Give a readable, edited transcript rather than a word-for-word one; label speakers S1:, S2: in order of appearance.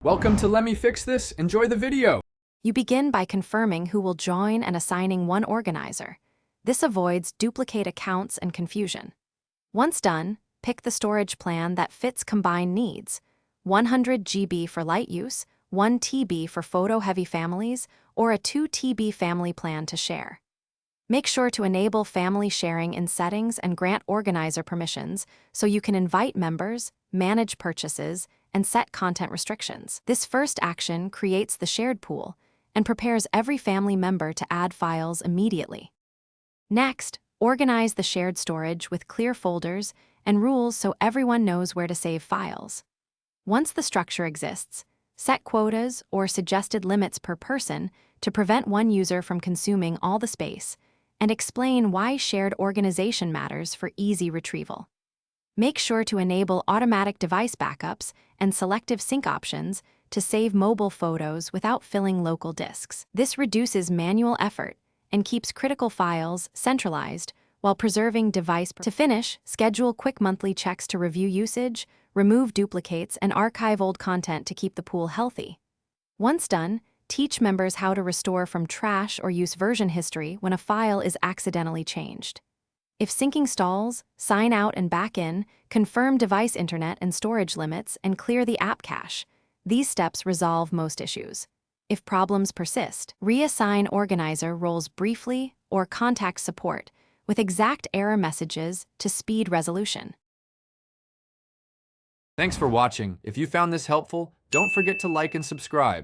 S1: Welcome to Let Me Fix This. Enjoy the video.
S2: You begin by confirming who will join and assigning one organizer. This avoids duplicate accounts and confusion. Once done, pick the storage plan that fits combined needs: 100 GB for light use, 1 TB for photo-heavy families, or a 2 TB family plan to share. Make sure to enable family sharing in settings and grant organizer permissions so you can invite members, manage purchases, and set content restrictions. This first action creates the shared pool and prepares every family member to add files immediately. Next, organize the shared storage with clear folders and rules so everyone knows where to save files. Once the structure exists, set quotas or suggested limits per person to prevent one user from consuming all the space, and explain why shared organization matters for easy retrieval. Make sure to enable automatic device backups and selective sync options to save mobile photos without filling local disks. This reduces manual effort and keeps critical files centralized while preserving device. To finish, schedule quick monthly checks to review usage, remove duplicates, and archive old content to keep the pool healthy. Once done, teach members how to restore from trash or use version history when a file is accidentally changed. If syncing stalls, sign out and back in, confirm device internet and storage limits, and clear the app cache. These steps resolve most issues. If problems persist, reassign organizer roles briefly or contact support with exact error messages to speed resolution.
S1: Thanks for watching. If you found this helpful, don't forget to like and subscribe.